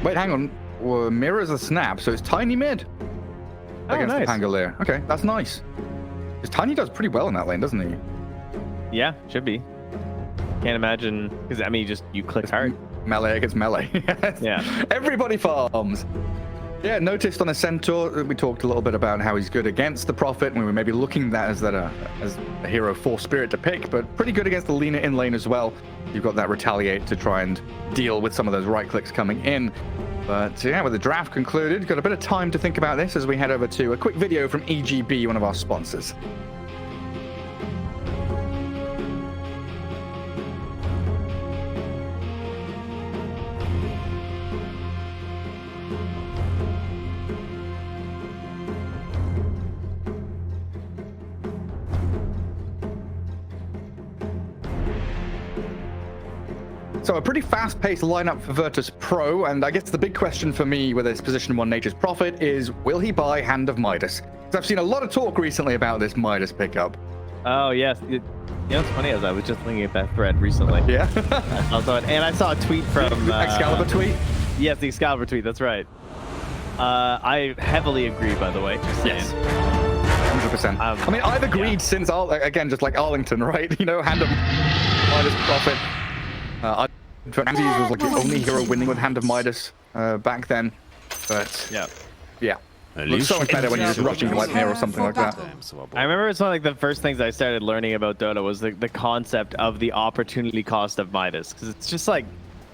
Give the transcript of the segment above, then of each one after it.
Wait, hang on. Well, mirrors the snap, so it's Tiny mid against the Pangolier. Okay, that's nice. Because Tiny does pretty well in that lane, doesn't he? Yeah, should be. Can't imagine, because I mean, you click hard. Melee against melee. Yeah. Everybody farms. Yeah, noticed on the Centaur, we talked a little bit about how he's good against the Prophet, and we were maybe looking at that as a hero for Spirit to pick, but pretty good against the Lina in lane as well. You've got that Retaliate to try and deal with some of those right clicks coming in. But yeah, with the draft concluded, got a bit of time to think about this as we head over to a quick video from EGB, one of our sponsors. So a pretty fast-paced lineup for Virtus.pro, and I guess the big question for me with this Position 1 Nature's Prophet is, will he buy Hand of Midas? Because I've seen a lot of talk recently about this Midas pickup. Oh, yes. You know what's funny is I was just looking at that thread recently. Yeah? And I saw a tweet from... Excalibur tweet? Yes, the Excalibur tweet, that's right. I heavily agree, by the way. Yes. 100%. I mean, I've agreed since, again, just like Arlington, right? You know, Hand of Midas Prophet. Ramses was like the only hero winning with Hand of Midas back then, but yeah. Looks so much better when you're just rushing to like near or something like that. I remember it's one of like the first things I started learning about Dota was the concept of the opportunity cost of Midas, because it's just like,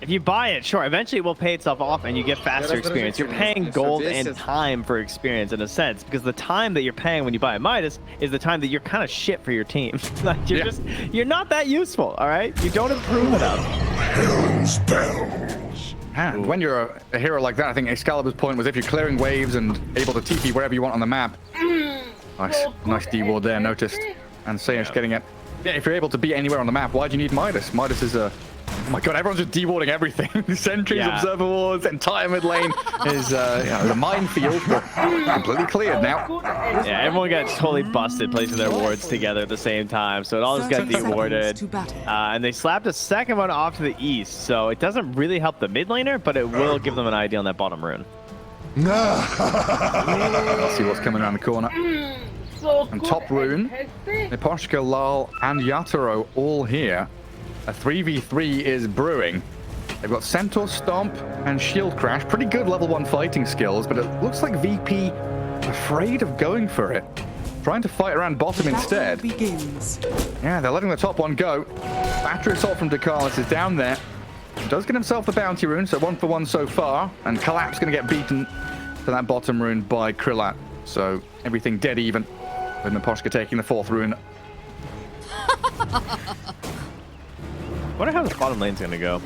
if you buy it, sure, eventually it will pay itself off and you get faster experience. You're paying gold and time for experience in a sense, because the time that you're paying when you buy a Midas is the time that you're kind of shit for your team. Like you're not that useful, all right? You don't improve enough. And when you're a hero like that, I think Excalibur's point was if you're clearing waves and able to TP wherever you want on the map. Nice D-ward there, noticed. And Sayash getting it. Yeah, if you're able to be anywhere on the map, why do you need Midas? Midas is a... Oh my god, everyone's just de-warding everything. Sentries, observer wards, entire mid lane is the minefield, but completely cleared now. Yeah, everyone got totally busted placing their wards together at the same time, so it all just got de-warded. And they slapped a second one off to the east, so it doesn't really help the mid laner, but it will give them an idea on that bottom rune. Let's see what's coming around the corner. And top rune, Neposhka, Lal, and Yatoro all here. A 3v3 is brewing. They've got Centaur Stomp and Shield Crash. Pretty good level 1 fighting skills, but it looks like VP afraid of going for it. Trying to fight around bottom instead. Yeah, they're letting the top one go. Battery Assault from Decalis is down there. Does get himself the bounty rune, so 1 for 1 so far. And Collapse going to get beaten to that bottom rune by Krillat. So everything dead even. With Neposhka taking the 4th rune. Wonder how this bottom lane's gonna go.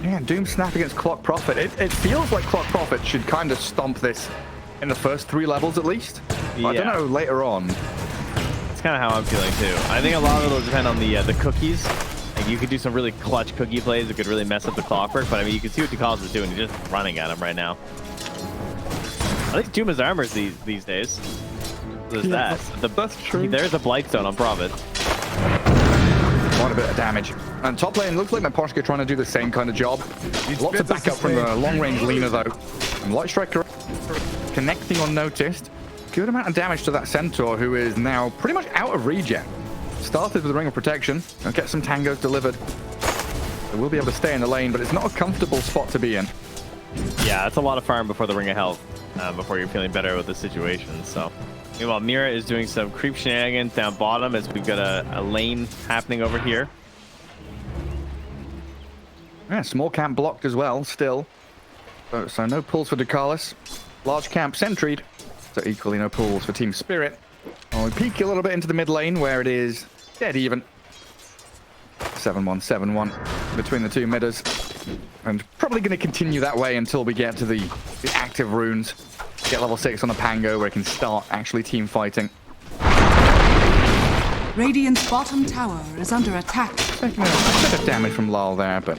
Yeah, Doom Snap against Clock Prophet. It feels like Clock Prophet should kind of stomp this in the first 3 levels at least. Yeah. I don't know later on. That's kind of how I'm feeling too. I think a lot of it will depend on the cookies. Like you could do some really clutch cookie plays that could really mess up the clockwork, but I mean you can see what Decalis is doing. He's just running at him right now. At least Doom has armors these days. There's that. That's true. There's a Blightstone on Prophet. Quite a bit of damage. And top lane looks like Neposhka trying to do the same kind of job. Lots of backup from the long-range Lina though. And Light Striker connecting unnoticed. Good amount of damage to that Centaur, who is now pretty much out of regen. Started with the Ring of Protection. I'll get some tangos delivered. They will be able to stay in the lane, but it's not a comfortable spot to be in. Yeah, that's a lot of farm before the Ring of Health, before you're feeling better with the situation, so... Meanwhile, Mira is doing some creep shenanigans down bottom as we've got a lane happening over here. Yeah, small camp blocked as well, still. So no pulls for Decalis. Large camp sentried. So equally no pulls for Team Spirit. We peek a little bit into the mid lane where it is dead even. 7-1, 7-1 between the two midders. And probably going to continue that way until we get to the active runes. Get level 6 on the Pango where it can start actually team fighting. Radiant's bottom tower is under attack. Taking a bit of damage from Lal there, but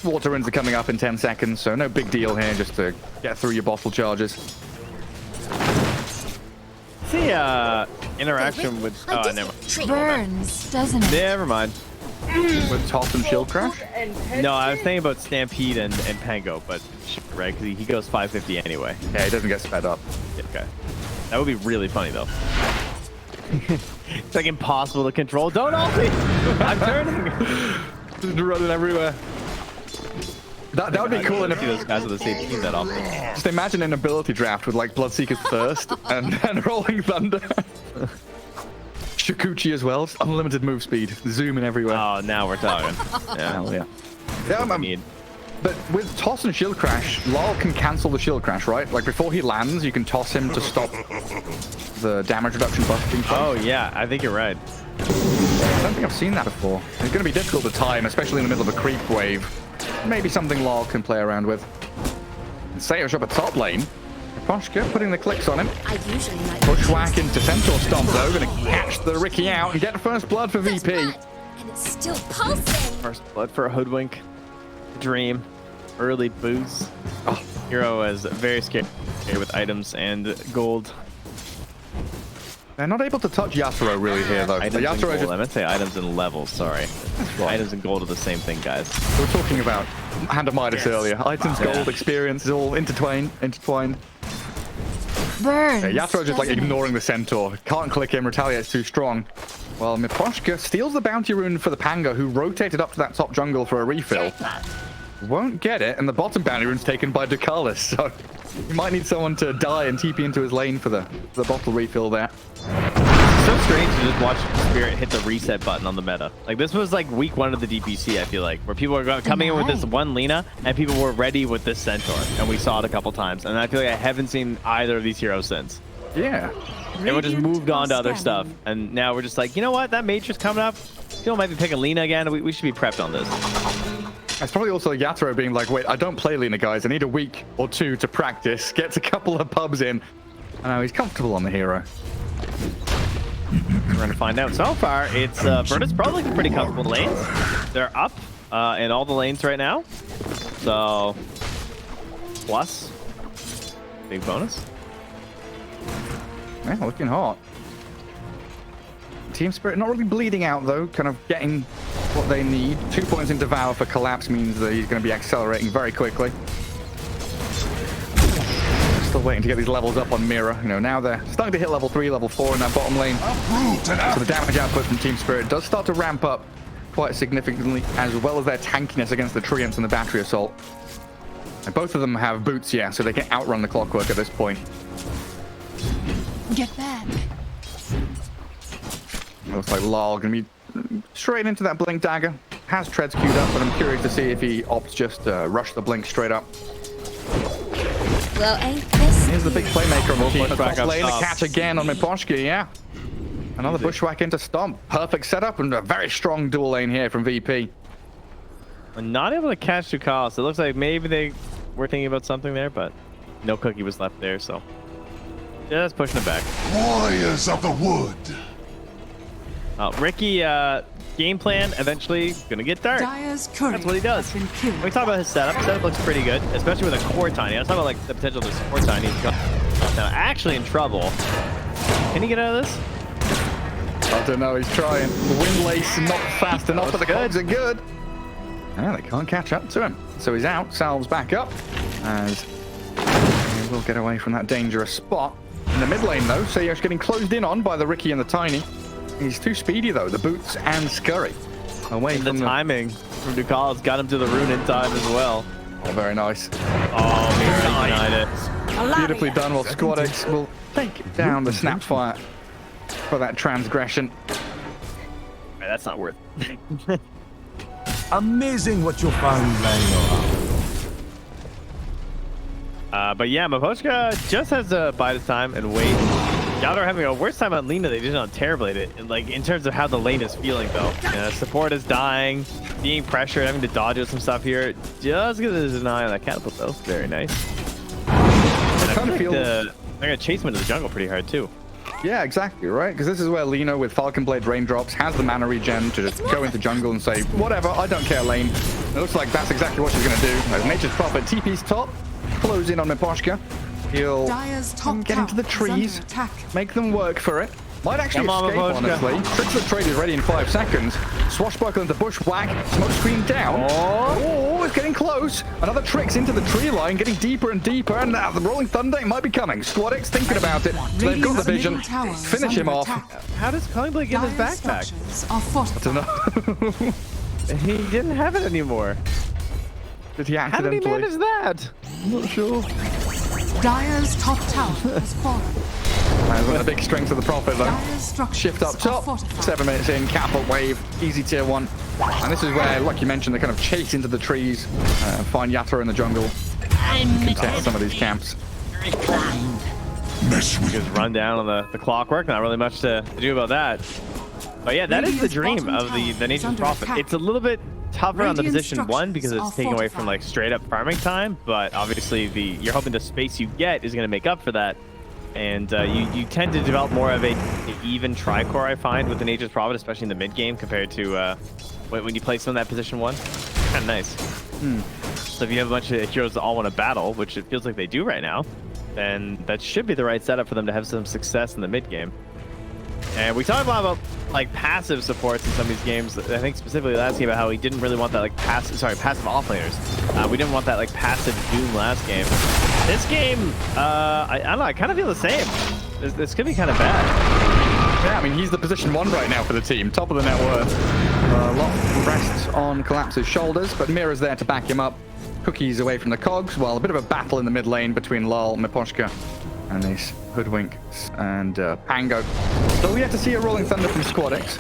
water runes are coming up in 10 seconds, so no big deal here, just to get through your bottle charges. The interaction with... Oh, never mind. Burns, doesn't it? Never mind. With Top and Shield Crash? No, I was thinking about Stampede and Pango, but right? Because he goes 550 anyway. Yeah, he doesn't get sped up. Okay. That would be really funny, though. It's like impossible to control. Don't ulti! I'm turning! Just running everywhere. That would be cool. I don't see those guys on the same team that often. Just imagine an ability draft with like Bloodseeker's Thirst and then Rolling Thunder. Shikuchi as well. Just unlimited move speed. Zooming everywhere. Oh, now we're talking. Yeah. Hell yeah. Yeah, but with toss and shield crash, Lal can cancel the shield crash, right? Like before he lands, you can toss him to stop the damage reduction buff being placed. Oh yeah, I think you're right. I don't think I've seen that before. It's going to be difficult to time, especially in the middle of a creep wave. Maybe something Lal can play around with. And Sayosh up at top lane. Poshka putting the clicks on him. Bushwhack into Centaur Stomp though, going to catch the Ricky out and get first blood for VP. And it's still pulsing. First blood for a Hoodwink. Dream. Early boost. Oh, Hero is very scared with items and gold. They're not able to touch Yasuo really here though. Items and Yasuo gold. I meant to say items and levels, sorry. Right. Items and gold are the same thing, guys. We were talking about Hand of Midas earlier. Items, gold, experience is all intertwined. Burns. Yeah, Yasuo's just like ignoring the Centaur. Can't click him, retaliate's too strong. Well, Miposhka steals the bounty rune for the Pango, who rotated up to that top jungle for a refill. Won't get it, and the bottom bounty rune's taken by Ducalis, so you might need someone to die and TP into his lane for the bottle refill there. It's so strange to just watch Spirit hit the reset button on the meta. Like, this was like week 1 of the DPC, I feel like, where people were coming in with this one Lina, and people were ready with this Centaur, and we saw it a couple times, and I feel like I haven't seen either of these heroes since. Yeah. Everyone just moved on to other stuff, and now we're just like, you know what, that Mage's coming up. People might be picking Lina again. We should be prepped on this. It's probably also Yasuo being like, wait, I don't play Lina, guys. I need a week or two to practice. Gets a couple of pubs in. I know he's comfortable on the hero. We're going to find out. So far, it's Virtus.pro looking pretty comfortable lanes. They're up in all the lanes right now. So, plus, big bonus. Yeah, looking hot. Team Spirit not really bleeding out though, kind of getting what they need. 2 points into Devour for collapse means that he's going to be accelerating very quickly. Still waiting to get these levels up on Mira. You know, now they're starting to hit level 3, level 4 in that bottom lane. So the damage output from Team Spirit does start to ramp up quite significantly, as well as their tankiness against the Treants and the Battery Assault. And both of them have boots, yeah, so they can outrun the Clockwork at this point. Get back. Looks like Lal gonna be straight into that Blink Dagger. Has treads queued up, but I'm curious to see if he opts just to rush the Blink straight up. Well, ain't this Here's the big playmaker on the team. The Back top up lane, the top. catch again on Miposhka, yeah. Another Bushwhack into Stomp. Perfect setup and a very strong dual lane here from VP. We're not able to catch Ducalis. It looks like maybe they were thinking about something there, but no cookie was left there, so just pushing it back. Warriors of the Wood. Ricky, game plan, eventually gonna get dark. Dyer's courier That's what he does. has been killed. When we talk about his setup, looks pretty good, especially with a core tiny. I was talking about like the potential of this core tiny. Now actually in trouble. Can he get out of this? I don't know, he's trying. The wind lace not fast enough, but the cogs are good. Yeah, they can't catch up to him. So he's out, Salve's back up, as he will get away from that dangerous spot. In the mid lane though, Sayosh getting closed in on by the Ricky and the Tiny. He's too speedy though, the boots and Scurry. Away The from timing from Ducalis got him to the rune in time as well. Oh, very nice. Oh, Mira denied it. Beautifully done. Well, Squad X will take down the Snapfire for that transgression. Right, that's not worth it. Amazing what you'll find laying around. But yeah, Miposhka just has to bide his time and wait. Y'all are having a worse time on Lina. They did not terribly. Like, in terms of how the lane is feeling, though. Support is dying, being pressured, having to dodge with some stuff here. Just get a deny on that catapult, though. Very nice. And I kind of feel like feel- they're going to chase him into the jungle pretty hard, too. Yeah, exactly, right? Because this is where Lina with Falcon Blade Raindrops has the mana regen to just go into jungle and say, whatever, I don't care, lane. It looks like that's exactly what she's going to do. As Nature's Prophet TP's top, close in on Miposhka. He'll Dyer's top get into the tower is under trees, attack. make them work for it. Might actually Come on, escape, Mapochka. honestly. Tricks of the Trade is ready in 5 seconds. Swashbuckle into bushwhack. Smoke screen down. Oh, it's getting close. Another Tricks into the tree line, getting deeper and deeper. And now the Rolling Thunder might be coming. Squadix thinking about it. So they've got the vision. Finish him off. How does Collingblade get his Dire's backpack? structures are fortified. He didn't have it anymore. Did he How did he accidentally? manage that? I'm not sure. Dire's top tower has fallen. One of the big strengths of the Prophet, though. Dire's structures Shift up are top. fortified. 7 minutes in. Catapult wave. Easy tier 1. And this is where, like you mentioned, they kind of chase into the trees, find Yatoro in the jungle, contest some of these camps. Just run down on the clockwork. Not really much to do about that. But yeah, that is the dream of the Nature's Prophet. It's a little bit tougher on the position 1 because it's taking away from like straight up farming time. But obviously, you're hoping the space you get is going to make up for that. And you tend to develop more of a even tricore, I find, with the Nature's Prophet, especially in the mid game compared to when you place them in that position 1. Kind of nice. So if you have a bunch of heroes that all want to battle, which it feels like they do right now, then that should be the right setup for them to have some success in the mid game. And we talked a lot about like passive supports in some of these games. I think specifically last game about how we didn't really want that like passive offlaners. We didn't want that like passive Doom last game. This game, I don't know, I kind of feel the same. This could be kind of bad. Yeah, I mean, he's the position 1 right now for the team. Top of the net worth. A lot rests on Collapse's shoulders, but Mira's there to back him up. Cookie's away from the cogs, while a bit of a battle in the mid lane between Lal, Miposhka, and these Hoodwink and Pango. So we have to see a Rolling Thunder from Squadix.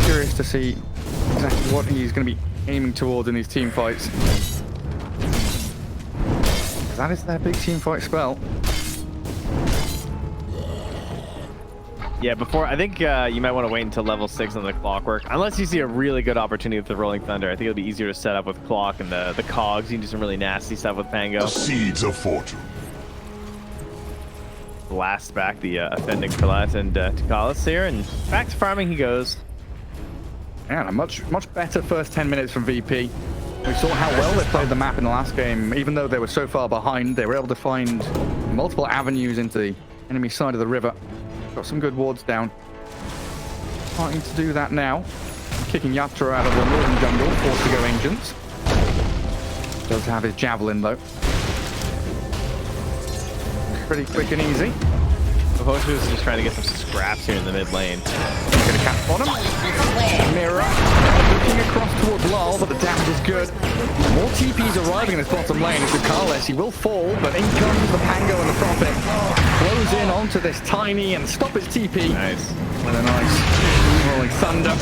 Curious to see exactly what he's going to be aiming towards in these team fights. That is their big team fight spell. Yeah, I think you might want to wait until level 6 on the clockwork. Unless you see a really good opportunity with the Rolling Thunder. I think it'll be easier to set up with clock and the cogs. You can do some really nasty stuff with Pango. The seeds of fortune. Blast back the offending Pralat and Takalis here, and back to farming he goes. Yeah, a much better first 10 minutes from VP. We saw how well they played the map in the last game. Even though they were so far behind, they were able to find multiple avenues into the enemy side of the river. Got some good wards down. Starting to do that now. Kicking Yatoro out of the northern jungle, forced to go Ancients. Does have his javelin though. Pretty quick and easy. Mapochka is just trying to get some scraps here in the mid lane. Gonna catch bottom. Mira looking across towards Lal, but the damage is good. More TPs arriving in this bottom lane. It's Carlos. He will fall, but in comes the Pango and the Prophet. Flows in onto this tiny and stop his TP. Nice. With a nice Rolling Thunder.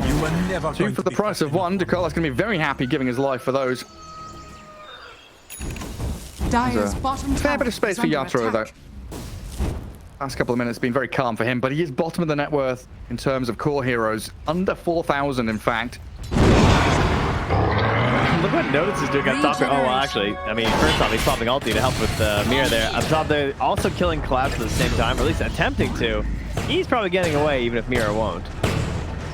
You were never 2 going for to the price of 1. DeCarlo's going to be very happy giving his life for those. Dire's bottom Fair tower bit of space is for under Yatoro, though. attack. Last couple of minutes been very calm for him, but he is bottom of the net worth in terms of core heroes. Under 4,000, in fact. Look what Notice is doing on top here. Oh, well, actually, I mean, first off, he's popping ulti to help with Mira there. Up top, they're also killing Collapse at the same time, or at least attempting to. He's probably getting away, even if Mira won't.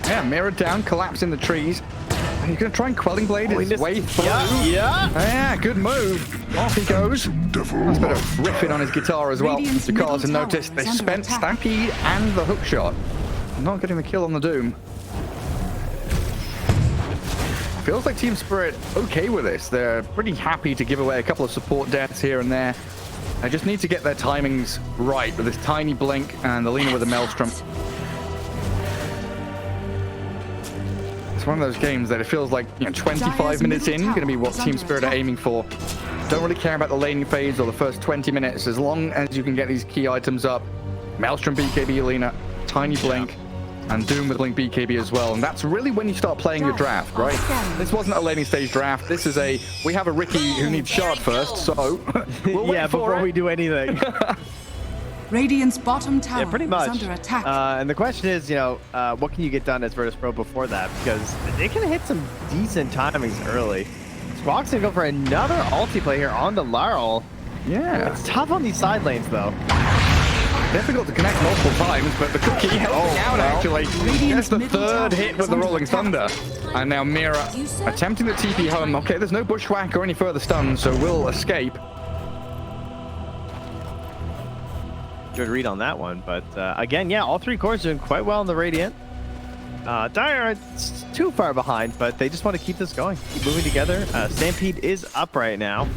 Yeah, Mira down, Collapse in the trees. He's going to try and Quelling Blade his way through. Yeah, good move. Off he goes. That's a bit of riffing on his guitar as well. DeCarlos noticed they spent Stampede and the hook shot. Not getting the kill on the Doom. Feels like Team Spirit okay with this. They're pretty happy to give away a couple of support deaths here and there. They just need to get their timings right with this tiny blink and the Lina with a Maelstrom. It's one of those games that it feels like, 25 minutes in, going to be what Team Spirit are aiming for. Don't really care about the laning phase or the first 20 minutes, as long as you can get these key items up. Maelstrom, BKB, Lina, tiny blink, and Doom with blink BKB as well. And that's really when you start playing your draft, right? This wasn't a laning stage draft. This is we have a Ricky who needs shard first, so we'll wait before we do anything. Radiant's bottom tower pretty is much. under attack. And the question is, what can you get done as Virtus.pro before that? Because they can hit some decent timings early. Squawk's gonna go for another ulti play here on the Laurel. Yeah. It's tough on these side lanes, though. Difficult to connect multiple times, but the Cookie helping out, actually. That's the third hit with the Rolling Thunder. And now Mira attempting the TP home. Okay, there's no bushwhack or any further stuns, so we'll escape. good read on that one. But again, yeah, all three cores doing quite well in the Radiant. Dire, it's too far behind, but they just want to keep this going, keep moving together. Stampede is up right now,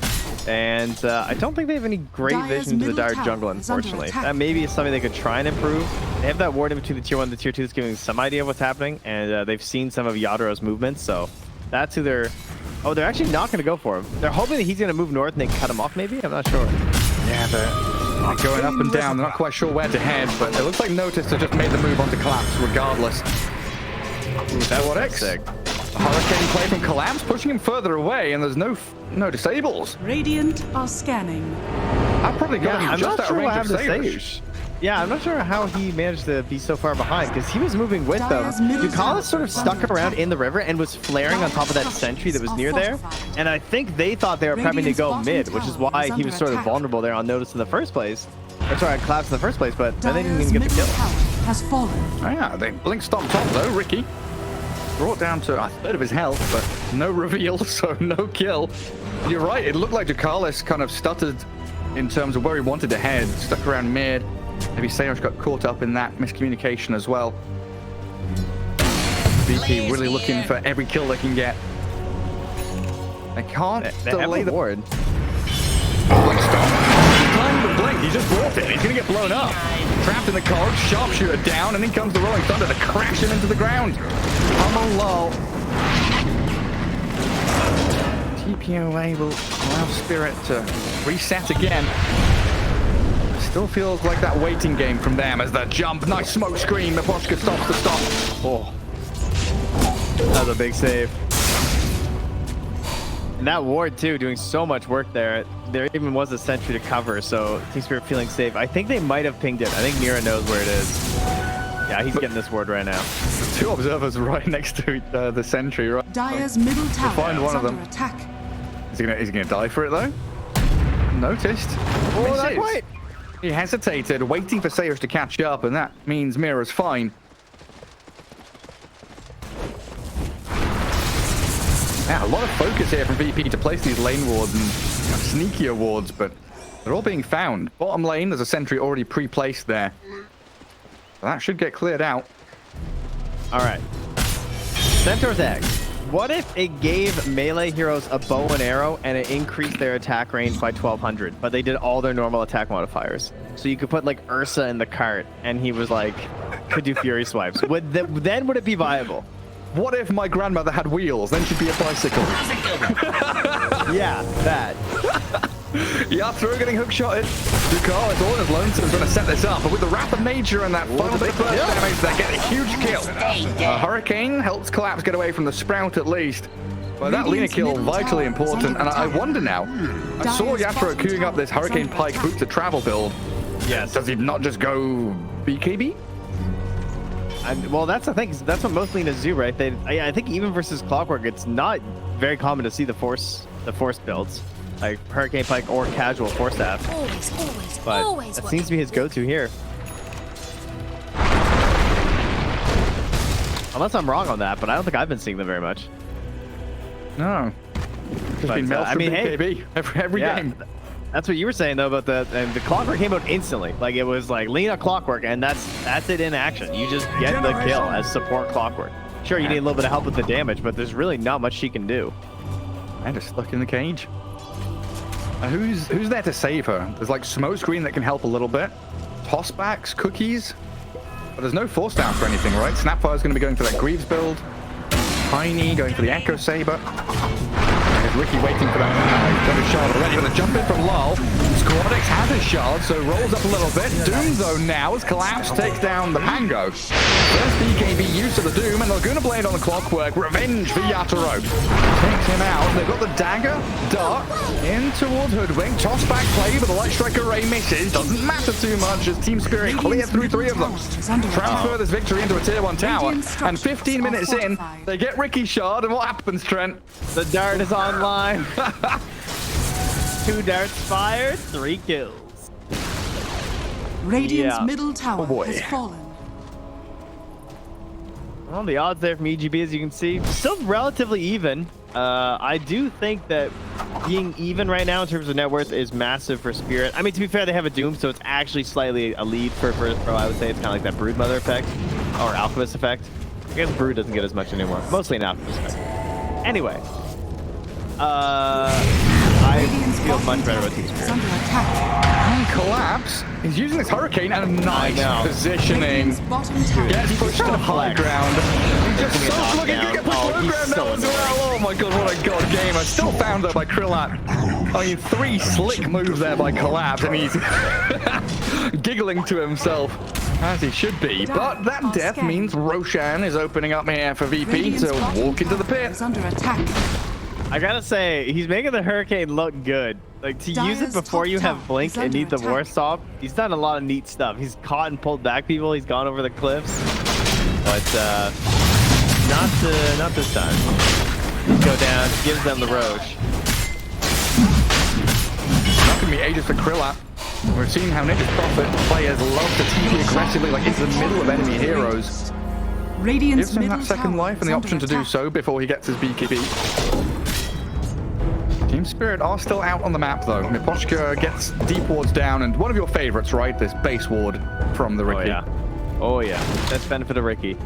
and I don't think they have any great Dire's vision into the middle Dire tower jungle, is under unfortunately. attack. That maybe is something they could try and improve. They have that ward in between the tier 1 and the tier 2 that's giving them some idea of what's happening, and they've seen some of Yataro's movements, so that's who they're... Oh, they're actually not going to go for him. They're hoping that he's going to move north and they cut him off, maybe? I'm not sure. Yeah, they're going up and down. They're not quite sure where to head, but it looks like Notice have just made the move onto Collapse regardless. That what X? Sick. Hurricane play from Collapse, pushing him further away, and there's no disables. Radiant are scanning. I've probably got him I'm just not out sure of what range of happened to Sage. Sage. Yeah, I'm not sure how he managed to be so far behind, because he was moving with them. Dire's middle tower Ducalis sort of is stuck under around attack. in the river and was flaring on top of that sentry that was near there. And I think they thought they were prepping to Radiant's go bottom mid, which is tower why is he was under sort of attack. vulnerable there on Notice in the first place. Or sorry, on Collapse in the first place, but then they didn't Dire's even get the middle kill. tower has fallen. Oh yeah, they blink stomp top though, Ricky. Brought down to a third of his health, but no reveal, so no kill. You're right, it looked like Ducalis kind of stuttered in terms of where he wanted to head, stuck around mid. Maybe Sayos got caught up in that miscommunication as well. VP really looking for every kill they can get. They can't They have delay the the ward. blink stomp. Time to blink, he just brought it. He's gonna get blown up. Trapped in the cog, sharpshooter down, and in comes the Rolling Thunder to crash him into the ground. Come on, lol. TPOA will allow Spirit to reset again. Still feels like that waiting game from them as the jump. Nice smoke screen. Miposhka stops the stop. Oh, That was a big save. And that ward, too, doing so much work there. There even was a sentry to cover, so Team Spirit feeling safe. I think they might have pinged it. I think Mira knows where it is. Yeah, he's getting this ward right now. two observers right next to the sentry. Right. Dire's middle tower find one is of under them. attack. Is he gonna die for it though? Noticed. Oh, not Misses. quite. He hesitated, waiting for Sayers to catch up, and that means Mira's fine. Yeah, a lot of focus here from VP to place these lane wards and sneakier wards, but they're all being found. Bottom lane, there's a sentry already pre-placed there. So that should get cleared out. All right. Centaur's Egg. What if it gave melee heroes a bow and arrow and it increased their attack range by 1200, but they did all their normal attack modifiers? So you could put like Ursa in the cart and he was like, could do fury swipes. Then would it be viable? What if my grandmother had wheels? Then she'd be a bicycle. Yeah, that. Yatro getting hookshotted. Ducalis all in his lonesome is going to set this up, but with the Wrath of Nature and that final bit of burst damage, they get a huge kill. Hurricane helps Collapse get away from the Sprout at least. But that Lena kill vitally important, and I wonder now. I saw Yatro queuing up this Hurricane Pike boot to travel build. Yes. Does he not just go BKB? Well, that's the thing. That's what most Lenas do, right? I think even versus Clockwork, it's not very common to see the force builds, like Hurricane Pike or casual Force Staff. Always, But always. that seems to be his go-to here. Unless I'm wrong on that, but I don't think I've been seeing them very much. No. Just But, been melted I mean, from hey, BKB every yeah, game. That's what you were saying though about the Clockwork came out instantly. Like it was like Lena Clockwork, and that's it in action. You just get the kill as support Clockwork. Sure, you need a little bit of help with the damage, but there's really not much she can do. And just stuck in the cage. Who's there to save her? There's like smoke screen that can help a little bit. Tossbacks, cookies. But there's no force down for anything, right? Snapfire's going to be going for that Greaves build. Tiny going for the Echo Saber. There's Ricky waiting for that. He's got his shard already. Going to jump in from Lol. Squadix has his shard, so rolls up a little bit. Doom, though, now as Collapse takes down the Pango. First BKB use of the Doom, and Laguna Blade on the Clockwork. Revenge for Yatoro. Takes him out. They've got the Dagger, Dart, in towards Hoodwink. Tossback play, but the Light Strike Array misses. Doesn't matter too much as Team Spirit clear through three of them. Transfer this victory into a tier 1 tower, and 15 minutes in, they get Ricky's shard, and what happens, Trent? The dart is online. 2 darts fired, 3 kills. Radiant's Yeah. middle tower Oh, boy. has fallen. Well, the odds there from EGB, as you can see, still relatively even. I do think that being even right now in terms of net worth is massive for Spirit. I mean, to be fair, they have a Doom, so it's actually slightly a lead for Virtus.pro. I would say it's kind of like that Broodmother effect or Alchemist effect. I guess Brood doesn't get as much anymore. Mostly an Alchemist effect. Anyway, I feel much better about Team Spirit. Under attack. And Collapse. He's using this Hurricane and a nice positioning. Radiant's bottom tower. Gets pushed to the high ground. He's just Gonna get so knocked lucky to down. get pushed Oh, to the he's ground so now as well. Oh my god, what a god game. I still found though by Krillat. I mean, 3 slick moves there by Collapse, and he's giggling to himself. As he should be. But that death means Roshan is opening up here for VP to walk into the pit. Is under attack. I gotta say, he's making the Hurricane look good. Like, to use it Dire's before top you tower have Blink is and under need the attack. War Stop, he's done a lot of neat stuff. He's caught and pulled back people. He's gone over the cliffs. But, not this time. Go down, gives them the Roche. Not gonna be ages for Krillat. We're seeing how Nature's Prophet players love to TP aggressively, like into the middle of enemy heroes. Radiant's Gives him middle that second tower life and is the under option to do attack. so before he gets his BKB. Team Spirit are still out on the map though. Miposhka gets deep wards down, and one of your favorites, right? This base ward from the Oh, Ricky. yeah. Oh, yeah. That's benefit of Ricky.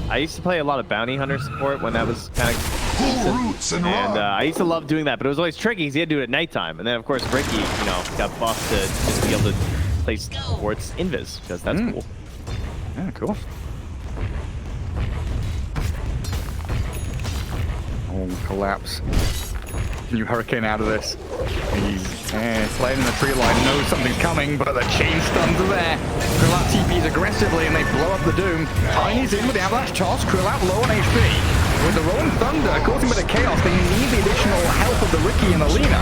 I used to play a lot of Bounty Hunter support when that was kind of decent. And I used to love doing that, but it was always tricky because you had to do it at nighttime. And then, of course, Ricky, you know, got buffed to just be able to place wards invis, because that's cool. Yeah, cool. Oh, Collapse. New Hurricane out of this. He's playing in the tree line, knows something's coming, but the chain stuns are there. Krillat TPs aggressively and they blow up the Doom. Tiny's in with the Avalanche toss. Krillat low on HP. With the Rolling Thunder causing a bit of chaos, they need the additional help of the Ricky and the Lina.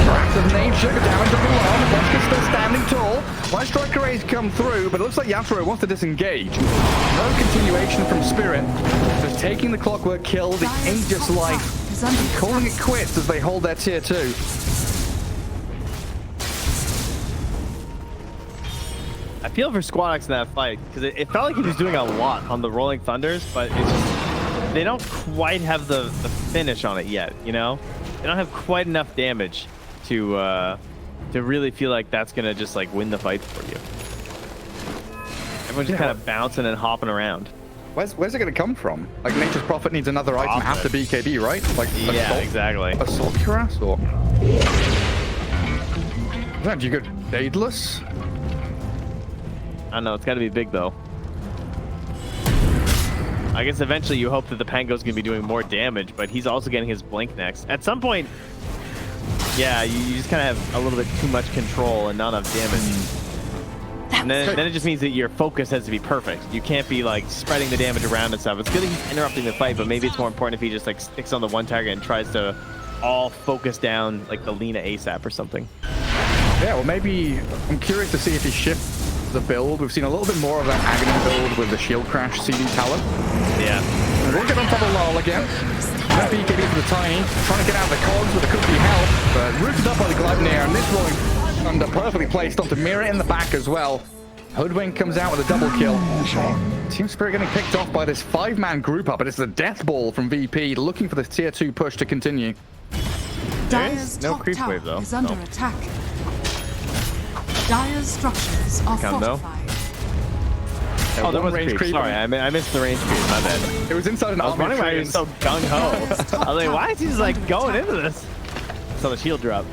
Perhaps of nature, damage on the alarm. Boschke's still standing tall. One Striker Rays come through, but it looks like Yatoro wants to disengage. No continuation from Spirit. Just taking the Clockwork kill, the Aegis life. Is under Calling attack. it quits as they hold their tier 2. I feel for Squadox in that fight, because it felt like he was doing a lot on the Rolling Thunders, but it's just, they don't quite have the finish on it yet, you know? They don't have quite enough damage to really feel like that's going to just, like, win the fight for you. Everyone's just kind of bouncing and hopping around. Where's it going to come from? Like, Nature's Prophet needs another item after BKB, right? Like, Yeah, exactly. Assault Cuirass, or... Do you go Daedalus? I don't know, it's got to be big, though. I guess eventually you hope that the Pango's going to be doing more damage, but he's also getting his Blink next. At some point, yeah, you just kind of have a little bit too much control and not enough damage. And then it just means that your focus has to be perfect. You can't be, like, spreading the damage around and stuff. It's good that he's interrupting the fight, but maybe it's more important if he just, like, sticks on the one target and tries to all focus down, like, the Lina ASAP or something. Yeah, well, maybe... I'm curious to see if he shifts the build. We've seen a little bit more of that Agony build with the Shield Crash CD talent. Yeah. And we'll get on top of Lal again. That BKB for the Tiny. Trying to get out the cogs with the cookie help, but rooted up by the Gleipnir, and this Rolling Thunder perfectly placed onto Mirror in the back as well. Hoodwink comes out with a double kill. Team Spirit getting picked off by this 5-man group up, but it's the Death Ball from VP looking for this tier 2 push to continue. Dire's no top creep tower wave, though. is under No. attack. Dire's structures are Count, though. fortified. Oh, there one was range creep. creep. Sorry, I missed the range creep. My bad. It was inside an I was army of wondering why he was so treants. gung-ho. I was like, why is he just, like, going into this? Saw the shield drop.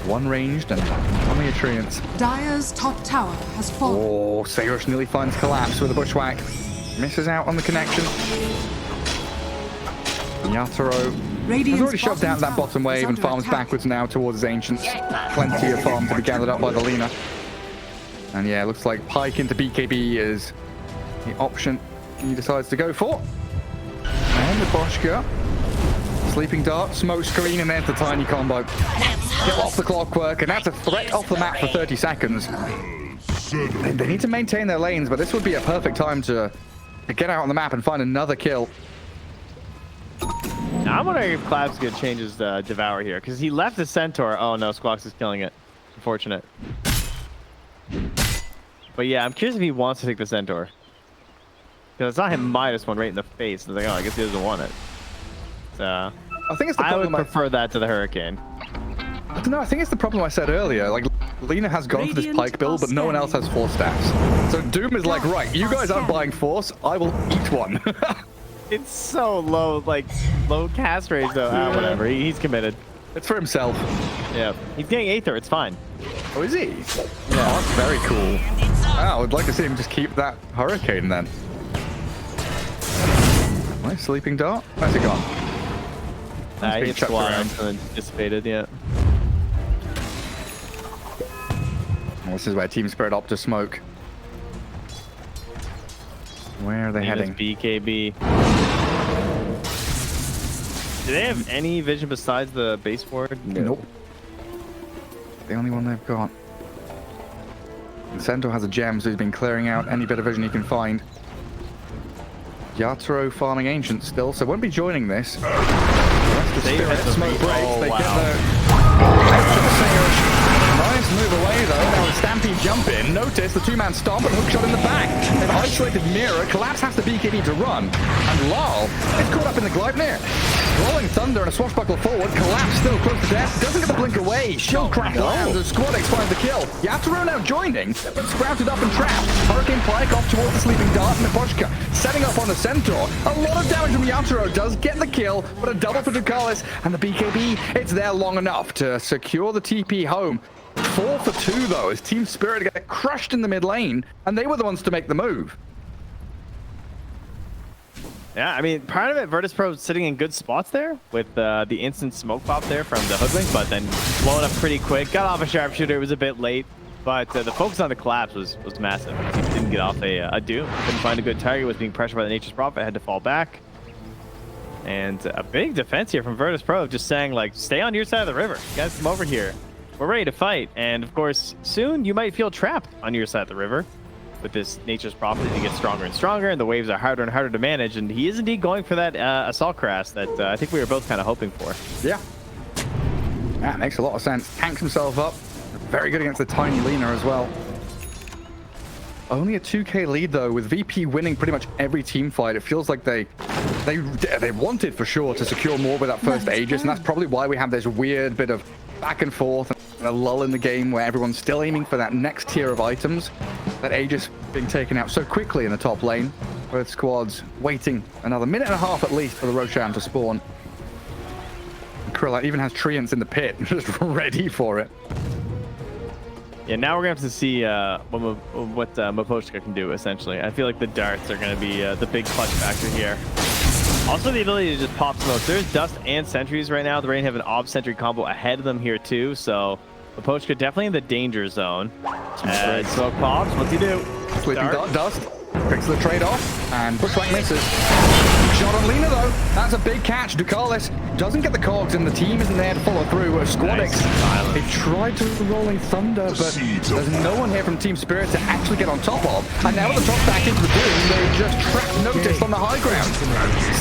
One ranged and army of treants. Dire's top tower has fallen. Oh, Sayrus nearly finds Collapse with a bushwhack. Misses out on the connection. Yatoro has Radiant's already shoved out that tower bottom is wave and under farms attack. backwards now towards his Ancients. Plenty of farm to be gathered up by the Lina. And yeah, looks like Pike into BKB is the option he decides to go for. And the Boschka. Sleeping Dart, Smoke Screen, and there's the Tiny combo. Kill off the Clockwork, and that's a threat off the map for 30 seconds. They need to maintain their lanes, but this would be a perfect time to get out on the map and find another kill. Now, I'm wondering if Clab's going to change his Devour here, because he left the Centaur. Oh, no, Squawks is killing it. Unfortunate. But yeah, I'm curious if he wants to take the Centaur. Because I saw him -1 right in the face. I was like, oh, I guess he doesn't want it. I think it's the I would problem. prefer that to the Hurricane. I don't know. I think it's the problem I said earlier. Like, Lena has gone for this Pike build, but no one else has Force stats. So Doom is like, right, you guys aren't buying Force. I will eat one. It's so low, like low cast range though. Whatever. He's committed. It's for himself. Yeah. He's getting Aether. It's fine. Oh, is he? Yeah. Oh, that's very cool. I would like to see him just keep that Hurricane then. Nice sleeping dart. Where's it gone? He hit squad and dissipated. Yeah. Well, this is where Team Spirit opt to smoke. Where are they heading? BKB. Do they have any vision besides the base board? Nope. The only one they've got. And Centaur has a gem, so he's been clearing out any bit of vision he can find. Yatoro farming Ancient still, so won't be joining this. The rest of Spirit smoke breaks. They get the nice move away though. Now the Stampede jump in. Notice the two-man stomp and hookshot in the back. They've isolated Mirror. Collapse has the BKB to run. And Lal is caught up in the Gleipnir. Rolling Thunder and a swashbuckle forward. Collapse still close to death. Doesn't get the blink away. Shield crack lands and Squad X finds the kill. Yatoro now joining, but sprouted up and trapped. Hurricane Pike off towards the sleeping dart and Miposhka setting up on the Centaur. A lot of damage from Yatoro does get the kill, but a double for Ducalis and the BKB. It's there long enough to secure the TP home. 4 for 2 though, as Team Spirit get crushed in the mid lane, and they were the ones to make the move. Yeah, I mean, part of it, Virtus.pro sitting in good spots there with the instant smoke pop there from the Hooklink, but then blowing up pretty quick. Got off a sharpshooter, it was a bit late, but the focus on the collapse was massive. He didn't get off a Doom, couldn't find a good target, was being pressured by the Nature's Prophet, had to fall back. And a big defense here from Virtus.pro, just saying, like, stay on your side of the river. You guys come over here. We're ready to fight. And, of course, soon you might feel trapped on your side of the river with this Nature's Prophet. He gets stronger and stronger, and the waves are harder and harder to manage. And he is indeed going for that Assault Crash that I think we were both kind of hoping for. Yeah. That makes a lot of sense. Tanks himself up. Very good against the tiny Lena as well. Only a 2k lead though, with VP winning pretty much every team fight. It feels like they wanted for sure to secure more with that first Aegis, and that's probably why we have this weird bit of back and forth and a lull in the game where everyone's still aiming for that next tier of items. That Aegis being taken out so quickly in the top lane. Both squads waiting another minute and a half at least for the Roshan to spawn. And Krillite even has Treants in the pit, just ready for it. Yeah, now we're going to have to see what Miposhka can do, essentially. I feel like the darts are going to be the big clutch factor here. Also, the ability to just pop smoke. There's Dust and Sentries right now. The Rain have an Ob Sentry combo ahead of them here, too. So, Miposhka definitely in the danger zone. Smoke pops. What's he do? Sleeping Dust picks the trade-off, and Bushwhack misses. Shot on Lena, though. That's a big catch. Ducalis doesn't get the cogs, and the team isn't there to follow through. Squadix, they tried to Rolling Thunder, but there's no one here from Team Spirit to actually get on top of. And now with the top back into the Doom, they just trap Notice on the high ground.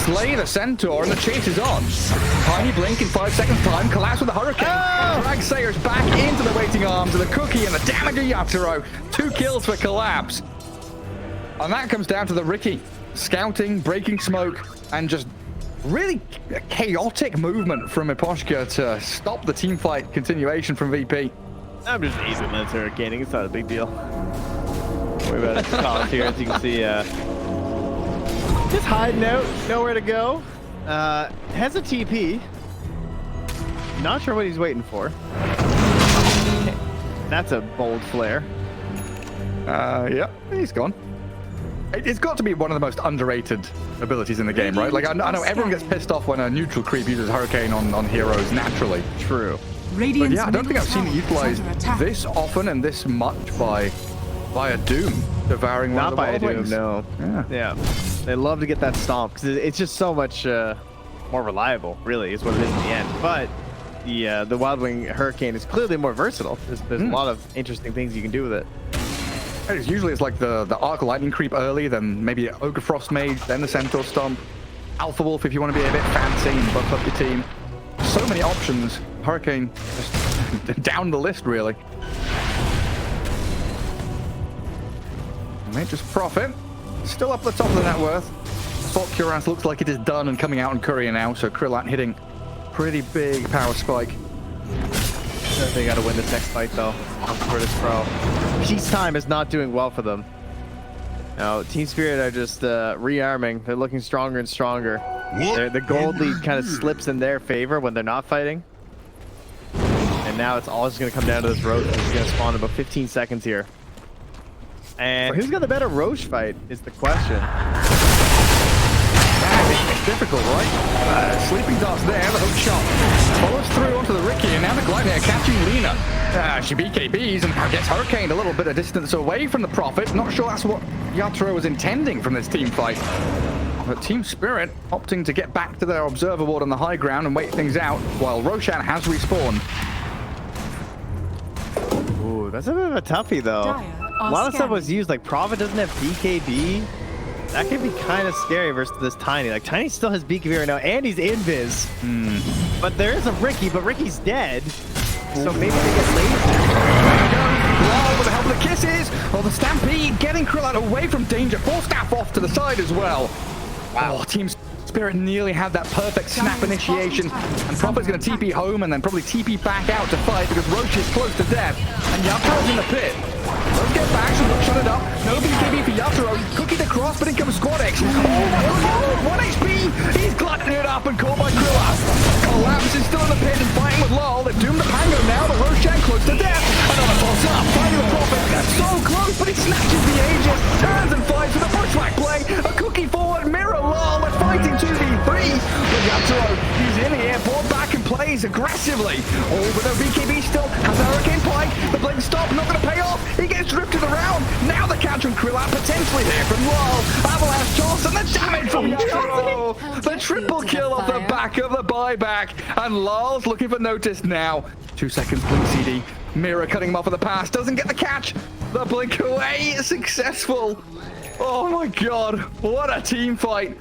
Slay the Centaur, and the chase is on. Tiny blink in 5 seconds time. Collapse with the Hurricane. Drag Sayers back into the waiting arms of the Cookie, and the damage of Yatoro. 2 kills for Collapse. And that comes down to the Ricky scouting, breaking smoke, and just really chaotic movement from Miposhka to stop the team fight continuation from VP. I'm just 8 minutes hurricaning. It's not a big deal. Don't worry about it. College here, as you can see, just hiding out, nowhere to go. Has a TP. Not sure what he's waiting for. Okay. That's a bold flare. Yeah, he's gone. It's got to be one of the most underrated abilities in the game, right? Like, I know everyone gets pissed off when a neutral creep uses Hurricane on heroes naturally. True. But yeah, I don't think I've seen it utilized this often and this much by a Doom devouring one of the Not by a Doom, no. Yeah. They love to get that stomp because it's just so much more reliable, really, is what it is in the end. But the Wild Wing Hurricane is clearly more versatile. There's a lot of interesting things you can do with it. Usually it's like the Arc Lightning creep early, then maybe Ogre Frost Mage, then the Centaur Stomp. Alpha Wolf if you want to be a bit fancy and buff up your team. So many options. Hurricane just down the list, really. Nature's Prophet, still up the top of the net worth. Spot Cuirass looks like it is done and coming out in courier now, so Krillat hitting pretty big power spike. They got to win this next fight, though. Virtus.pro. Peacetime is not doing well for them. Now, Team Spirit are just rearming. They're looking stronger and stronger. The gold lead kind of slips in their favor when they're not fighting. And now it's all just going to come down to this Roche, which is going to spawn in about 15 seconds here. And who's got the better Roche fight is the question. It's difficult, right? Sleeping Dart's there, the hook shot follows through onto the Ricky, and now the glide here catching Lina. She BKBs and gets hurricaned a little bit of distance away from the Prophet. Not sure that's what Yatoro was intending from this team fight. But Team Spirit opting to get back to their observer ward on the high ground and wait things out, while Roshan has respawned. Ooh, that's a bit of a toughie, though. A lot of stuff was used, like Prophet doesn't have BKB. That could be kind of scary versus this Tiny. Like, Tiny still has BKB right now, and he's invis. But there is a Ricky, but Ricky's dead. So maybe they get laser. Wow, with the help of the kisses! Oh, the Stampede getting Krillat away from danger. Full staff off to the side as well. Wow, Team Spirit nearly had that perfect snap initiation. And Prophet's going to TP home and then probably TP back out to fight because Roche is close to death. And Yatoro's in the pit. Let's get back, so look, shut it up. No BKB for Yatoro. Cookie the cross, but in comes Squad X. Oh my god, 1 HP! He's glutting it up and caught by Krillat. Collapse is still in the pit and fighting with Lol. They've doomed the Pango now, but Roshan close to death. Another boss up, fighting the Prophet. So close, but he snatches the Aegis. Turns and fights with a bushwhack play. A cookie forward, mirror Lol. They're fighting 2v3. But Yatoro, he's in here, brought back and plays aggressively. Oh, but no BKB still has a Hurricane Pike. The blink stop, not going to pay off. He gets drifted around. Now the catch from Krillat potentially here from Lol. Avalanche toss and the damage from Yatoro. The triple kill off the back of the buyback. And Lol's looking for notice now. 2 seconds, blink CD. Mirror cutting him off of the pass. Doesn't get the catch. The blink away. Successful. Oh my god. What a team fight.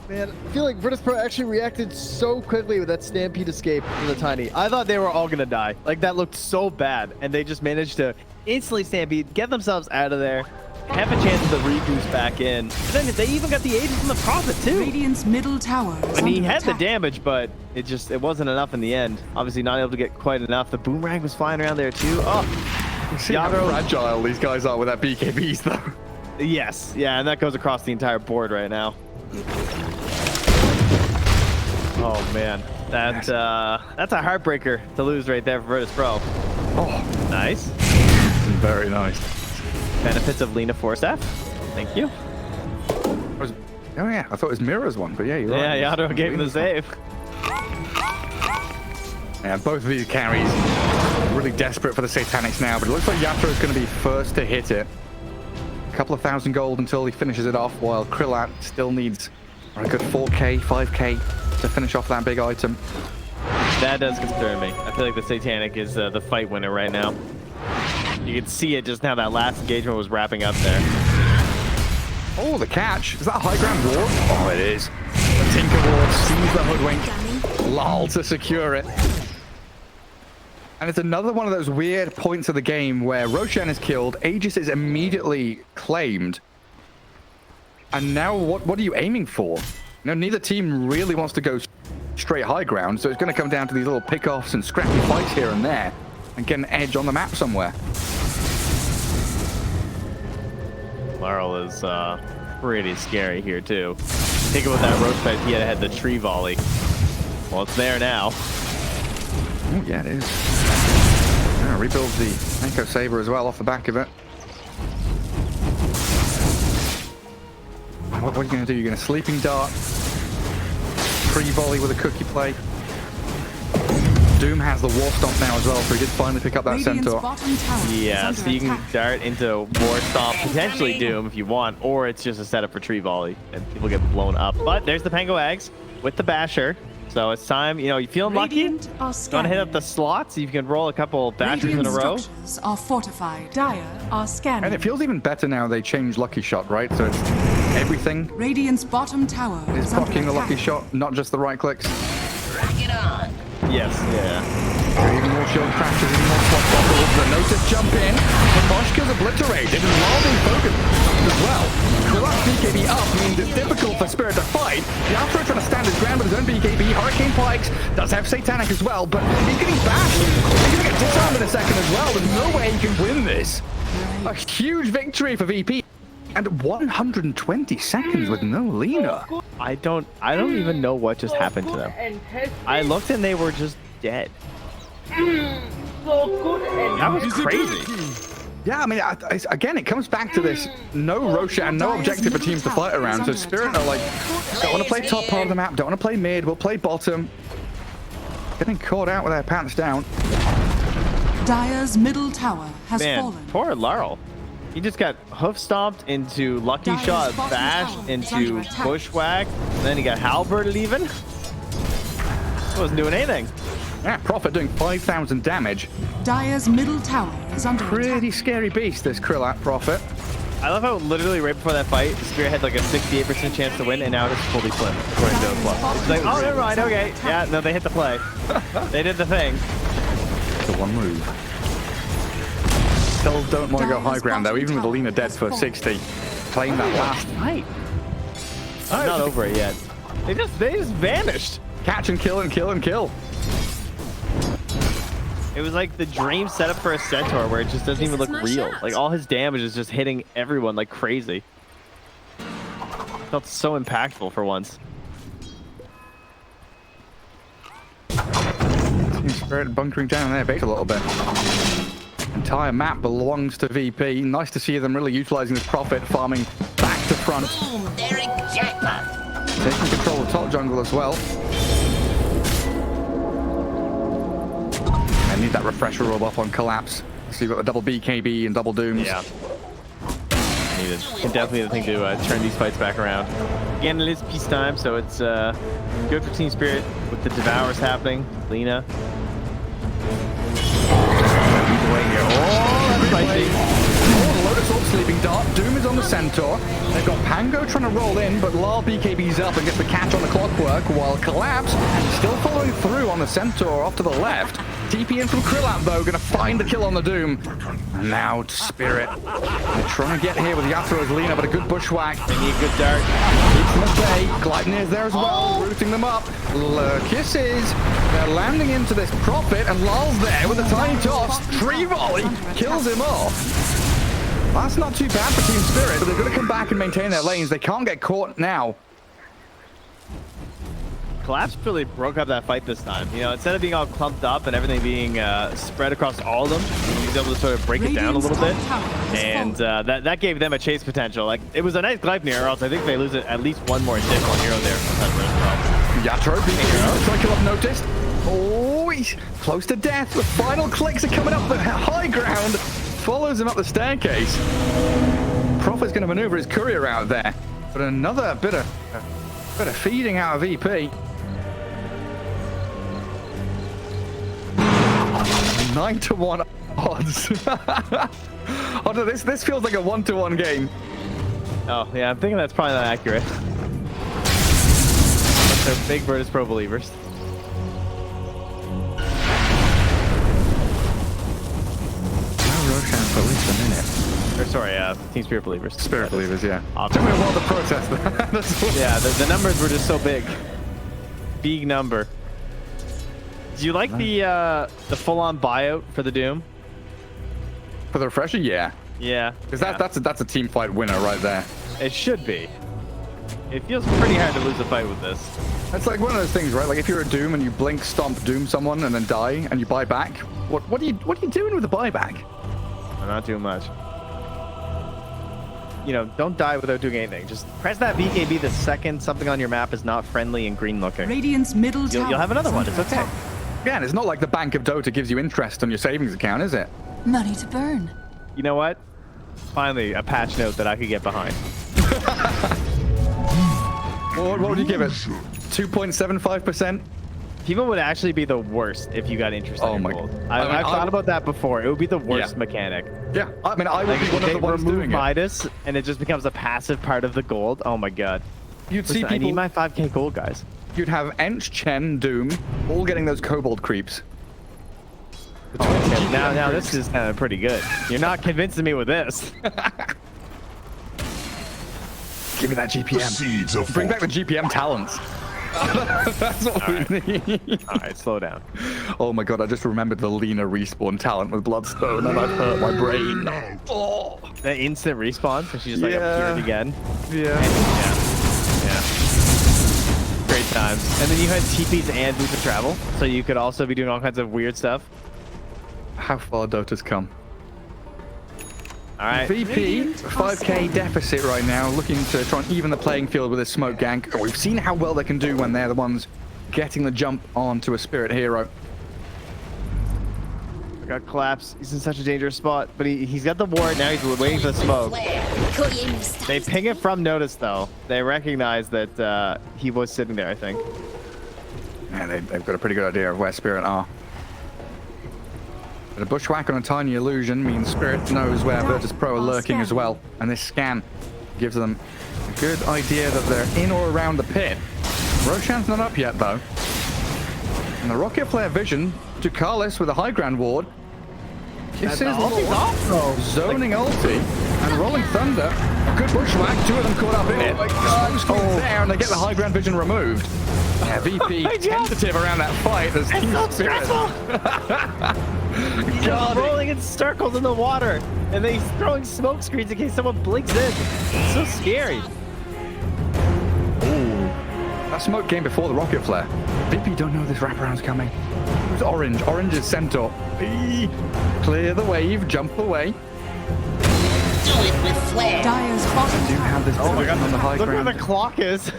Man, I feel like Virtus.pro actually reacted so quickly with that Stampede escape from the Tiny. I thought they were all going to die. Like, that looked so bad. And they just managed to instantly Stampede, get themselves out of there, have a chance to reboost back in. And then they even got the Aegis from the Prophet, too. Radiant's middle tower is And he under had the attack. damage, but it wasn't enough in the end. Obviously not able to get quite enough. The Boomerang was flying around there, too. Oh, See how fragile these guys are with that BKBs, though. yes. Yeah, and that goes across the entire board right now. Oh man, that's a heartbreaker to lose right there for Virtus.pro. Oh, Nice. very nice. Benefits of Lina Force F. Thank you. Oh yeah, I thought it was Mirror's one, but yeah, you're right. Yeah, Yatoro gave him the save. Yeah, both of these carries really desperate for the Satanics now, but it looks like Yatoro's going to be first to hit it. A couple of thousand gold until he finishes it off, while Krillat still needs a good 4k, 5k to finish off that big item. That does concern me. I feel like the Satanic is the fight winner right now. You can see it just now. That last engagement was wrapping up there. Oh, the catch. Is that a high ground ward? Oh, it is. The Tinker ward sees the hoodwink. Lol to secure it. And it's another one of those weird points of the game where Roshan is killed, Aegis is immediately claimed. And now what are you aiming for? You know, neither team really wants to go straight high ground, so it's going to come down to these little pick-offs and scrappy fights here and there and get an edge on the map somewhere. Laurel is pretty scary here too. Think about that Roach fight. He had the tree volley. Well, it's there now. Oh yeah, it is. Yeah, rebuilds the Echo Saber as well off the back of it. What are you going to do? You're going to Sleeping Dart, tree volley with a cookie play. Doom has the War Stomp now as well, so he did finally pick up that Radiant's Centaur. bottom tower is Yeah, under so you can attack. dart into War Stomp, potentially Doom if you want, or it's just a setup for tree volley and people get blown up. But there's the Pango Eggs with the Basher. So it's time, you know, you feeling lucky? You Radiant are want to scanning. hit up the slots? You can roll a couple Bashers in a Radiant row. structures are fortified. Dire are scanning. And it feels even better now they changed Lucky Shot, right? So it's everything Radiant's bottom tower is is under blocking the attack. Lucky Shot, not just the right clicks. Yes, yeah. Even more shield crashes, even more swap bottles. The Notice jump in. The Boschka's obliterated and Lal being focused as well. Krillak's BKB up means it's difficult for Spirit to fight. Yatoro trying to stand his ground with his own BKB. Hurricane Pikes does have Satanic as well, but he's getting bashed. He's going to get disarmed in a second as well. There's no way he can win this. A huge victory for VP. And 120 seconds with no Lina. I don't even know what just happened to them. I looked and they were just dead. That was crazy. Yeah, I mean, again, it comes back to this no Roshan and no objective for teams to fight around. So Spirit are like, don't want to play top part of the map, don't want to play mid, we'll play bottom. Getting caught out with their pants down. Dire's middle tower has Man, fallen. poor Laurel. He just got hoof stomped into Lucky Dire's Shot, bottom bash tower is into under attack. Bushwhack, and then he got halberded even. Wasn't doing anything. Yeah, Prophet doing 5,000 damage. Dire's middle tower is under Pretty attack. scary beast, this Krillak Prophet. I love how literally right before that fight, Spirit had like a 68% chance to win, and now it's fully flipped according to the play. It's like, oh, never mind, okay. Yeah, no, they hit the play. They did the thing. The one move. Still don't want to go high ground though, even with Alina dead for 60. Playing that last fight. I'm not over it yet. They just vanished. Catch and kill and kill and kill. It was like the dream setup for a Centaur where it just doesn't even look real. Like all his damage is just hitting everyone like crazy. Felt so impactful for once. Spirit bunkering down their base a little bit. Entire map belongs to VP. Nice to see them really utilizing this Prophet, farming back to front. Boom, there in jackpot. Taking control of top jungle as well. I need that refresher roll up on Collapse. So you've got the double BKB and double Dooms. Yeah. Needed. Definitely the thing to turn these fights back around. Again, it is peacetime, so it's good for Team Spirit with the Devours happening. Lina. Oh, that's spicy. Oh, Lotus Orb sleeping dart. Doom is on the Centaur. They've got Pango trying to roll in, but Lal BKB's up and gets the catch on the clockwork, while Collapse still following through on the Centaur off to the left. TP in from Krillak though, gonna find the kill on the Doom. And now to Spirit. They're trying to get here with Yatoro's Lina, but a good bushwhack. They need a good dart. Keeps them at bay. Gleipnir's there as well, rooting them up. Kisses. They're landing into this Prophet, and Lal's there with a tiny toss. Tree volley kills him off. That's not too bad for Team Spirit, but they're going to come back and maintain their lanes. They can't get caught now. Collapse really broke up that fight this time. You know, instead of being all clumped up and everything being spread across all of them, he was able to sort of break it down a little bit. And that gave them a chase potential. Like, it was a nice Gleipnir, or else I think they lose at least one more additional hero there. Yatoro being trying to kill up Noticed. Oh, he's close to death. The final clicks are coming up the high ground. Follows him up the staircase. Prophet's going to maneuver his courier out there. But another bit of feeding out of VP. 9-1 odds. Oh no, this feels like a 1-1 game. Oh, yeah, I'm thinking that's probably not accurate. But they're big Virtus.pro believers. For at least a minute. Or sorry, Team Spirit believers. Spirit believers, yeah. Awesome. Took me a while to process that. Yeah, the numbers were just so big. Big number. Do you like the full-on buyout for the Doom? For the refresher, yeah. Yeah. Because that's a team fight winner right there. It should be. It feels pretty hard to lose a fight with this. It's like one of those things, right? Like if you're a Doom and you blink, stomp, Doom someone, and then die, and you buy back. What are you doing with the buyback? I'm not doing much. You know, don't die without doing anything. Just press that BKB the second something on your map is not friendly and green looking. Radiant's middle tower. You'll have another is one. under It's okay. attack. Again, it's not like the Bank of Dota gives you interest on your savings account, is it? Money to burn. You know what? Finally, a patch note that I could get behind. What would you give it? 2.75%? People would actually be the worst if you got interested Oh in my- gold. I mean, I've thought about that before. It would be the worst Yeah. mechanic. Yeah, I mean, I would Like, be one of they the ones remove doing it. Midas, and it just becomes a passive part of the gold. Oh my god. You'd see Listen, I people. need my 5k gold, guys. you'd have Ench, Chen, Doom, all getting those kobold creeps. Okay, now this is pretty good. You're not convincing me with this. Give me that GPM. Seeds of Bring back the GPM talents. That's what we need. All right, slow down. Oh my god, I just remembered the Lena respawn talent with Bloodstone and I've hurt my brain. Oh. The instant respawn, so she just like appeared again. Yeah. Yeah. Great times. And then you had TPs and Boost of Travel, so you could also be doing all kinds of weird stuff. How far Dota's come. All right. VP, 5k deficit right now, looking to try and even the playing field with his smoke gank. We've seen how well they can do when they're the ones getting the jump onto a spirit hero. Got collapse. He's in such a dangerous spot, but he's got the ward now. He's waiting for the smoke. They ping it from notice though. They recognize that he was sitting there, I think. Yeah, they've got a pretty good idea of where spirit are. But a bushwhack on a tiny illusion means spirit knows where Virtus.pro are lurking as well, and this scan gives them a good idea that they're in or around the pit. Roshan's not up yet though. And the rocket flare vision to Carlis with a high ground ward. Kisses zoning ulti and rolling thunder. A good bushwhack, two of them caught up in it. There, and they get the high ground vision removed. Yeah, VP tentative around that fight. There's so stressful. He's just rolling in circles in the water, and then he's throwing smoke screens in case someone blinks in. It's so scary. That smoke came before the rocket flare. VP don't know this wraparound's coming. Who's orange? Orange is Centaur. Eee. Clear the wave, jump away. Do it with flair. Dire's bottom Do have this Oh my god, on the high look ground. where the clock is.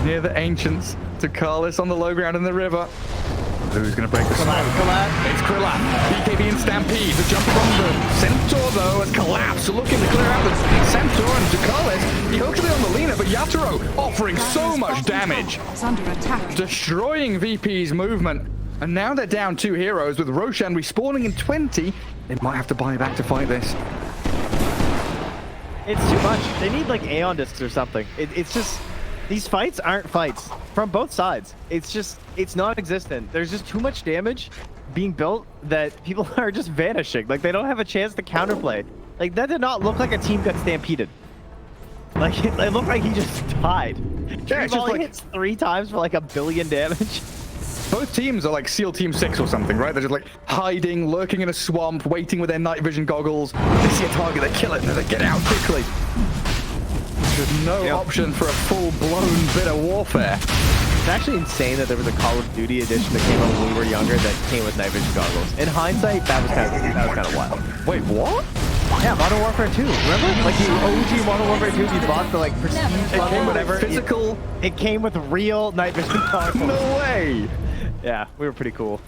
Near the ancients to Carlis on the low ground in the river. Who's going to break the smoke? It's Krillap. BKB and Stampede. The jump from the Centaur, though, has collapsed. Looking to clear out the Centaur and Ducalis. He hooks it on the Lena, but Yatoro offering so much damage. is under attack. Destroying VP's movement. And now they're down 2 heroes with Roshan respawning in 20. They might have to buy back to fight this. It's too much. They need like Aeon discs or something. It's just, these fights aren't fights from both sides. It's just, it's non-existent. There's just too much damage being built that people are just vanishing. Like they don't have a chance to counterplay. Like that did not look like a team got stampeded. Like it looked like he just died. Yeah, it's just like hits 3 times for like 1 billion damage. both teams are like SEAL Team 6 or something, right? They're just like hiding, lurking in a swamp, waiting with their night vision goggles. They see a target, they kill it, and then they get out quickly. There's no option for a full-blown bit of warfare. It's actually insane that there was a Call of Duty edition that came out when we were younger that came with night vision goggles. In hindsight, that was kind of wild. Wait, what? Yeah, Modern Warfare 2. Remember? Like the OG Modern Warfare 2, you bought the like prestige level, whatever. Physical. It came with real night vision goggles. No way. Yeah, we were pretty cool.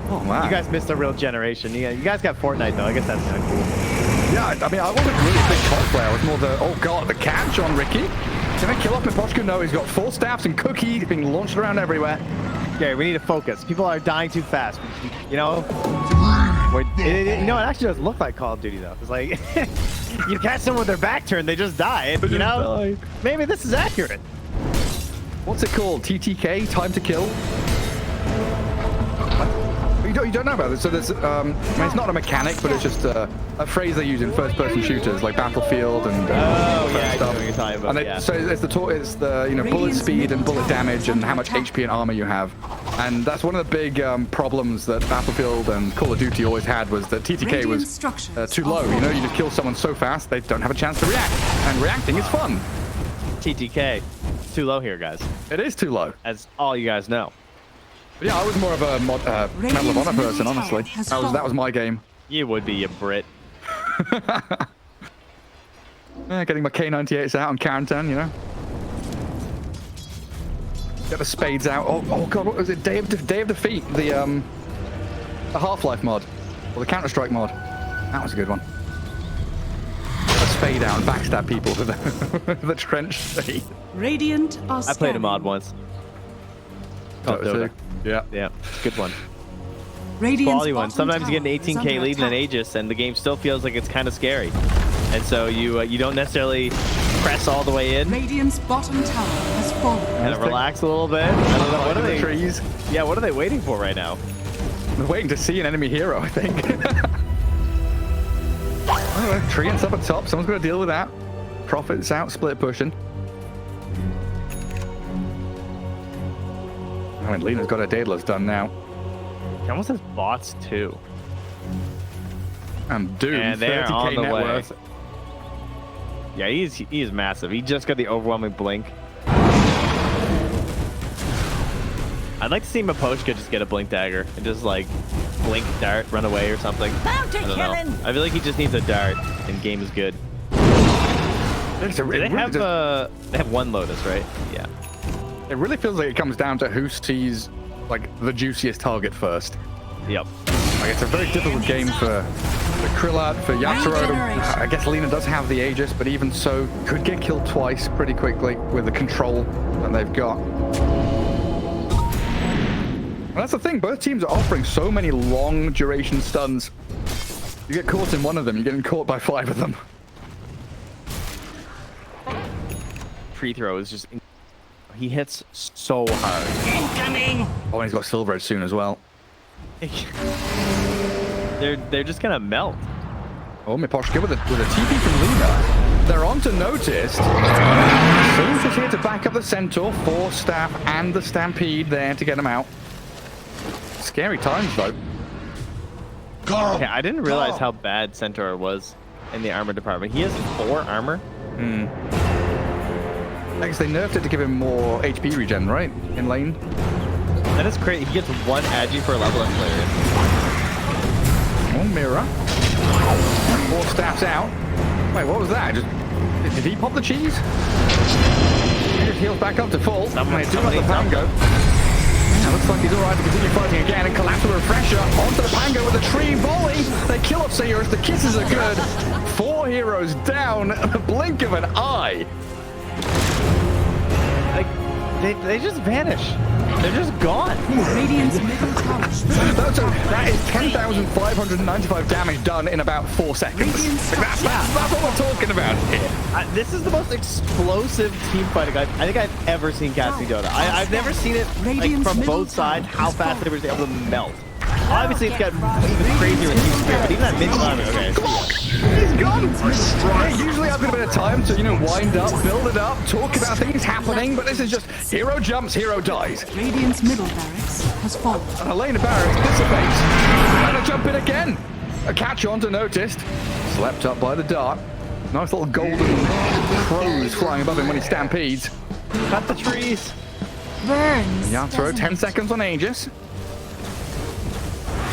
Oh man. You guys missed a real generation. You guys got Fortnite though. I guess that's kind of cool. Yeah, I mean, I wasn't really a big top player. I was more the, oh god, the catch on Ricky. Can I kill off Miposhka? No, he's got 4 staffs and cookies being launched around everywhere. Okay, we need to focus. People are dying too fast. You know? You know, it actually does look like Call of Duty though. It's like, you catch someone with their back turned, they just die. You know? Maybe this is accurate. What's it called? TTK? Time to kill? You don't know about this. So there's, I mean, it's not a mechanic, but it's just a phrase they use in first-person shooters like Battlefield and Oh yeah, I know stuff. what you're talking about. And they, so it's the you know, bullet speed and bullet damage and how much HP and armor you have. And that's one of the big problems that Battlefield and Call of Duty always had, was that TTK was too low. You know, you just kill someone so fast they don't have a chance to react. And reacting is fun. TTK. It's too low here, guys. It is too low. As all you guys know. But yeah, I was more of a Medal of Honor person, honestly. That was my game. You would be, you Brit. Yeah, getting my K98s out on Quarantine, you know. Get the spades out. Oh god, what was it? Day of Defeat, the Half-Life mod, or the Counter-Strike mod. That was a good one. Get the spade out and backstab people with the trench spade. Radiant are I played a mod once. Called Dota. Yeah. Yeah, good one. Radiant's Quality one. bottom Sometimes you get an tower is 18k under lead in an attack. Aegis, and the game still feels like it's kind of scary. And so you don't necessarily press all the way in. Radiant's bottom tower has fallen. Kind of relax a little bit. I don't know. What are the they? trees. Yeah, what are they waiting for right now? They're waiting to see an enemy hero, I think. Oh, Treant's up at top. Someone's got to deal with that. Prophet's out, split pushing. I mean, Lena's got her Daedalus done now. He almost has bots too. And Doom, And they are 30k on the net way. worth. Yeah, he is massive. He just got the overwhelming blink. I'd like to see Miposhka just get a blink dagger and just like blink dart, run away or something. I don't know. I feel like he just needs a dart and game is good. Do they have one Lotus, right? Yeah. It really feels like it comes down to who sees like the juiciest target first. Yep. Like it's a very difficult game for Krillard, for Yatoro. I guess Lina does have the Aegis, but even so, could get killed twice pretty quickly with the control that they've got. And that's the thing, both teams are offering so many long duration stuns. You get caught in one of them, you're getting caught by 5 of them. Free throw is just... He hits so hard. Incoming! Oh, and he's got Silver Edge soon as well. They're just gonna melt. Oh, Miposhka with a TP from Lina. They're on to Noticed. Soon's just here to back up the Centaur, 4 staff and the Stampede there to get him out. Scary times, though. Yeah, I didn't realize how bad Centaur was in the armor department. He has 4 armor. I guess they nerfed it to give him more HP regen, right? In lane. That is crazy. He gets 1 agi per level escalator. Oh, Mira. 4 staffs out. Wait, what was that? Did he pop the cheese? He just heals back up to full. Somebody do let the Pango. Now looks like he's alright to continue fighting again and collapse with a refresher onto the Pango with a tree volley. They kill off Sayurus. The kisses are good. 4 heroes down at the blink of an eye. Like, they just vanish. They're just gone. Radiant's middle tower. That is 10,595 damage done in about 4 seconds. That's what we're talking about here. This is the most explosive team fighting I think I've ever seen Cassie Dota. I've never seen it like, from both sides, how fast they were able to melt. Obviously, it's got even crazier with Team Spirit, but even that mid-time, okay. He's gone! Yeah, usually I've got a bit of time to, wind up, build it up, talk about things happening, but this is just hero jumps, hero dies. Radiant's middle barracks has fallen. And Elena Barracks dissipates. And a jump in again. A catch on to Noticed. Slept up by the dart. Nice little golden crows flying above him when he stampedes. Cut the trees. Burns. Yatoro, 10 seconds on Aegis.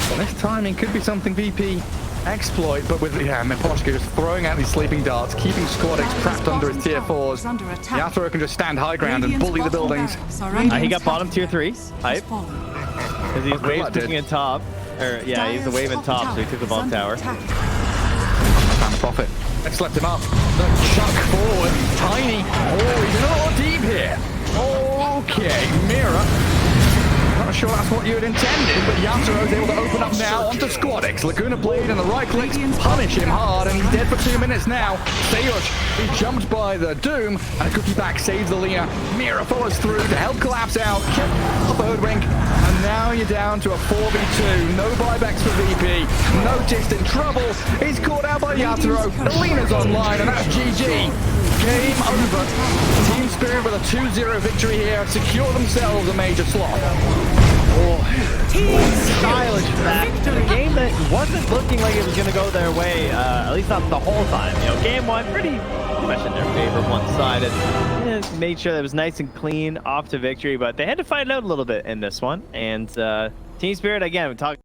Well, this timing could be something VP exploit, but with Miposhka just throwing out these sleeping darts, keeping Squadix trapped under his tier 4s. Yatoro can just stand high ground and bully the buildings. He got bottom tier 3. Hype. Because he's wave pushing in top. Or, yeah, he's the wave in top, so he took the bomb tower. Found the Prophet. They slept him up. The chuck forward. Tiny. Oh, he's a little deep here. Okay, Mira. Not sure that's what you had intended, but Yatoro is able to open up now onto Squadix. Laguna Blade and the right clicks punish him hard, and he's dead for 2 minutes now. Sayush is jumped by the Doom, and a cookie back saves the Lina. Mira follows through to help collapse out, kill off Erdwink, and now you're down to a 4v2. No buybacks for VP. Noticed in trouble. He's caught out by Yatoro. The Lina's online, and that's GG. Game over. Team Spirit with a 2-0 victory here secure themselves a major slot. Stylish back. A game that wasn't looking like it was going to go their way, at least not the whole time. Game 1, pretty much in their favor, one-sided. Made sure that it was nice and clean, off to victory, but they had to fight it out a little bit in this one. And Team Spirit, again, we talked